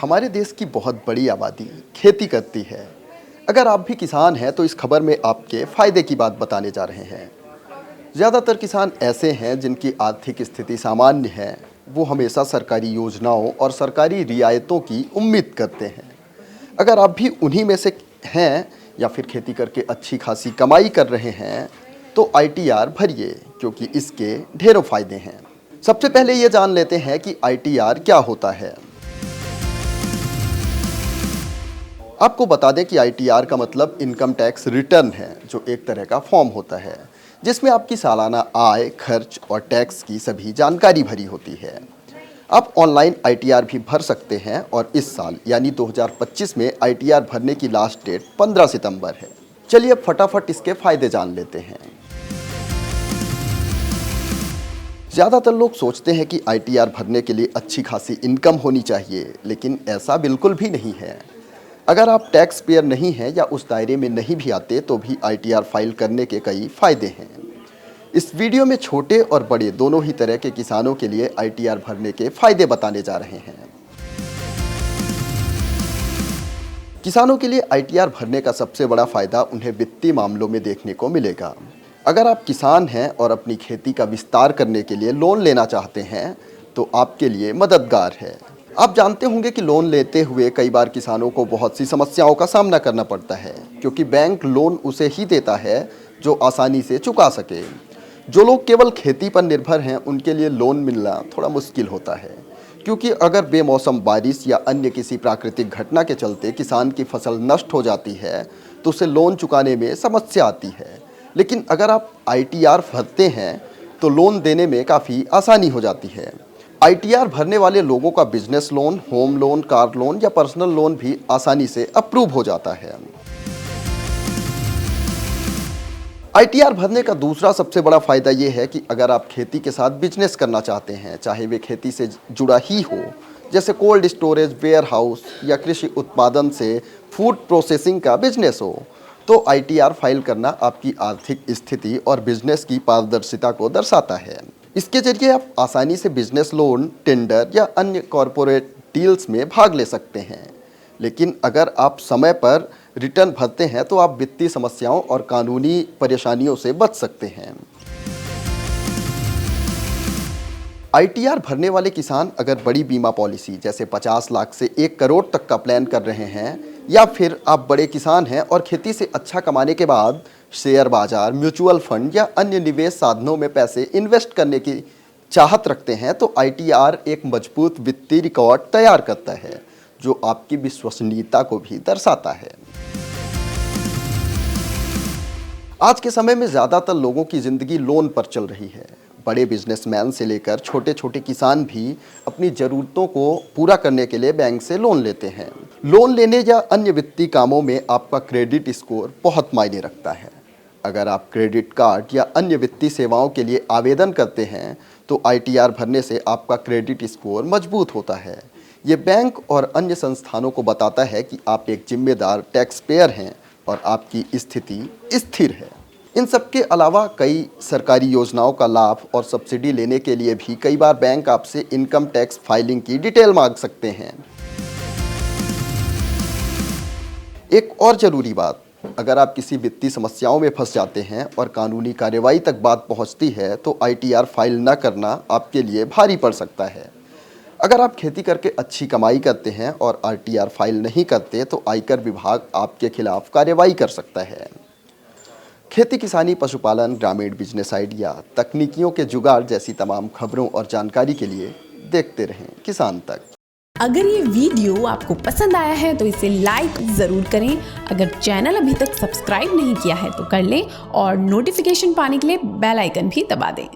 हमारे देश की बहुत बड़ी आबादी खेती करती है। अगर आप भी किसान हैं तो इस खबर में आपके फायदे की बात बताने जा रहे हैं। ज़्यादातर किसान ऐसे हैं जिनकी आर्थिक स्थिति सामान्य है। वो हमेशा सरकारी योजनाओं और सरकारी रियायतों की उम्मीद करते हैं। अगर आप भी उन्हीं में से हैं या फिर खेती करके अच्छी खासी कमाई कर रहे हैं तो आईटीआर भरिए, क्योंकि इसके ढेरों फायदे हैं। सबसे पहले ये जान लेते हैं कि आईटीआर क्या होता है। आपको बता दें कि आईटीआर का मतलब इनकम टैक्स रिटर्न है, जो एक तरह का फॉर्म होता है जिसमें आपकी सालाना आय, खर्च और टैक्स की सभी जानकारी भरी होती है। आप ऑनलाइन आईटीआर भी भर सकते हैं और इस साल यानी 2025 में आईटीआर भरने की लास्ट डेट 15 सितंबर है। चलिए अब फटाफट इसके फायदे जान लेते हैं। ज़्यादातर लोग सोचते हैं कि आईटीआर भरने के लिए अच्छी खासी इनकम होनी चाहिए, लेकिन ऐसा बिल्कुल भी नहीं है। अगर आप टैक्स पेयर नहीं हैं या उस दायरे में नहीं भी आते तो भी आईटीआर फाइल करने के कई फायदे हैं। इस वीडियो में छोटे और बड़े दोनों ही तरह के किसानों के लिए आईटीआर भरने के फायदे बताने जा रहे हैं। किसानों के लिए आईटीआर भरने का सबसे बड़ा फायदा उन्हें वित्तीय मामलों में देखने को मिलेगा। अगर आप किसान हैं और अपनी खेती का विस्तार करने के लिए लोन लेना चाहते हैं तो आपके लिए मददगार है। आप जानते होंगे कि लोन लेते हुए कई बार किसानों को बहुत सी समस्याओं का सामना करना पड़ता है, क्योंकि बैंक लोन उसे ही देता है जो आसानी से चुका सके। जो लोग केवल खेती पर निर्भर हैं उनके लिए लोन मिलना थोड़ा मुश्किल होता है, क्योंकि अगर बेमौसम बारिश या अन्य किसी प्राकृतिक घटना के चलते किसान की फसल नष्ट हो जाती है तो उसे लोन चुकाने में समस्या आती है। लेकिन अगर आप आईटीआर भरते हैं तो लोन देने में काफ़ी आसानी हो जाती है। आईटीआर भरने वाले लोगों का business loan, home loan, car loan या पर्सनल लोन भी आसानी से अप्रूव हो जाता है। आईटीआर भरने का दूसरा सबसे बड़ा फायदा ये है कि अगर आप खेती के साथ बिजनेस करना चाहते हैं, चाहे वे खेती से जुड़ा ही हो, जैसे कोल्ड स्टोरेज, वेयर हाउस या कृषि उत्पादन से फूड प्रोसेसिंग का बिजनेस हो, तो आईटीआर फाइल करना आपकी आर्थिक स्थिति और बिजनेस की पारदर्शिता को दर्शाता है। इसके जरिए आप आसानी से बिजनेस लोन, टेंडर या अन्य कॉरपोरेट डील्स में भाग ले सकते हैं। लेकिन अगर आप समय पर रिटर्न भरते हैं तो आप वित्तीय समस्याओं और कानूनी परेशानियों से बच सकते हैं। आईटीआर भरने वाले किसान अगर बड़ी बीमा पॉलिसी जैसे 50 लाख से 1 करोड़ तक का प्लान कर रहे हैं, या फिर आप बड़े किसान हैं और खेती से अच्छा कमाने के बाद शेयर बाजार, म्यूचुअल फंड या अन्य निवेश साधनों में पैसे इन्वेस्ट करने की चाहत रखते हैं, तो आईटीआर एक मजबूत वित्तीय रिकॉर्ड तैयार करता है जो आपकी विश्वसनीयता को भी दर्शाता है। आज के समय में ज़्यादातर लोगों की ज़िंदगी लोन पर चल रही है। बड़े बिजनेसमैन से लेकर छोटे छोटे किसान भी अपनी ज़रूरतों को पूरा करने के लिए बैंक से लोन लेते हैं। लोन लेने या अन्य वित्तीय कामों में आपका क्रेडिट स्कोर बहुत मायने रखता है। अगर आप क्रेडिट कार्ड या अन्य वित्तीय सेवाओं के लिए आवेदन करते हैं तो आईटीआर भरने से आपका क्रेडिट स्कोर मजबूत होता है। ये बैंक और अन्य संस्थानों को बताता है कि आप एक जिम्मेदार टैक्स पेयर हैं और आपकी स्थिति स्थिर है। इन सब के अलावा कई सरकारी योजनाओं का लाभ और सब्सिडी लेने के लिए भी कई बार बैंक आपसे इनकम टैक्स फाइलिंग की डिटेल मांग सकते हैं। एक और ज़रूरी बात, अगर आप किसी वित्तीय समस्याओं में फंस जाते हैं और कानूनी कार्रवाई तक बात पहुंचती है तो आईटीआर फाइल न करना आपके लिए भारी पड़ सकता है। अगर आप खेती करके अच्छी कमाई करते हैं और आईटीआर फाइल नहीं करते तो आयकर विभाग आपके खिलाफ कार्रवाई कर सकता है। खेती किसानी, पशुपालन, ग्रामीण बिजनेस आइडिया, तकनीकियों के जुगाड़ जैसी तमाम खबरों और जानकारी के लिए देखते रहें किसान तक। अगर ये वीडियो आपको पसंद आया है तो इसे लाइक ज़रूर करें। अगर चैनल अभी तक सब्सक्राइब नहीं किया है तो कर लें और नोटिफिकेशन पाने के लिए बेल आइकन भी दबा दें।